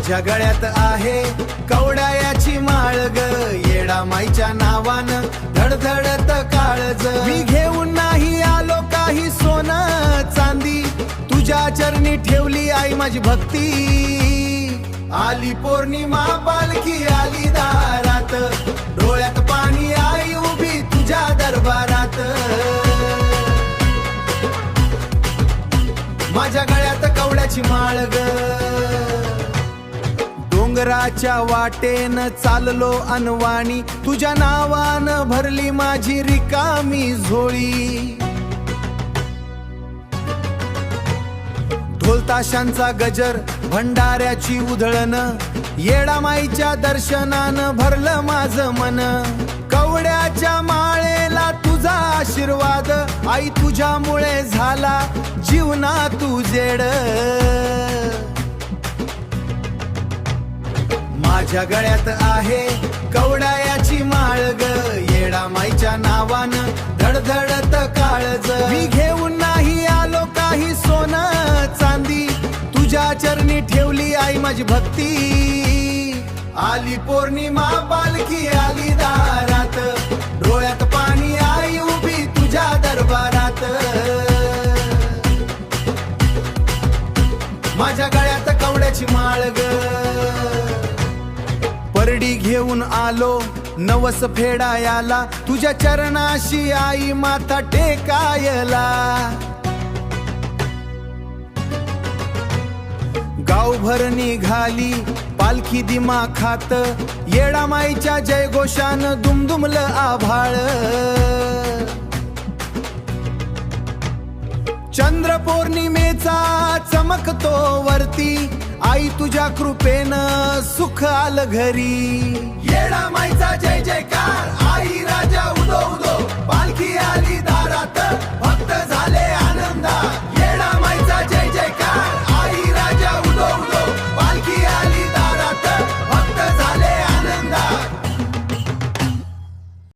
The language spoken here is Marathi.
माझ्या गळ्यात आहे कवड्याची माळ ग, येडा माईच्या नावानं धडधडत काळज. मी घेऊन नाही आलो काही सोनं चांदी, तुझ्या चरणी ठेवली आई माझी भक्ती. आली पौर्णिमा पालखी आली दारात, डोळ्यात पाणी आई उभी तुझ्या दरबारात. माझ्या गळ्यात कवड्याची माळ ग, डोंगराच्या वाटेन चाललो अनवाणी, तुझ्या नावानं भरली माझी रिकामी झोळी. ढोल ताशांचा गजर भंडाऱ्याची उधळण, येडामाईच्या दर्शनानं भरलं माझं मन. कवड्याच्या माळेला तुझा आशीर्वाद, आई तुझ्यामुळे झाला जीवना तुझेड. माझ्या गळ्यात आहे कवड्याची माळ ग, येडामाईच्या नावानं धडधडत काळज. मी घेऊन नाही आलो काही सोनं चांदी, तुझ्या चरणी ठेवली आई माझी भक्ती. आली पौर्णिमा पालखी आली दारात, डोळ्यात पाणी आई उभी तुझ्या दरबारात. माझ्या गळ्यात कवड्याची माळ ग, परडी घेऊन आलो नवस फेडायाला, तुझ्या चरणाशी आई माथा टेकायला. गावभर निघाली पालखी दिमाखात, येडामाईच्या जयघोषानं दुमदुमलं आभाळ. चंद्र पौर्णिमेचा चमकतो वरती, आई तुझ्या कृपेनं सुख आलं घरी. येडामाईचा जय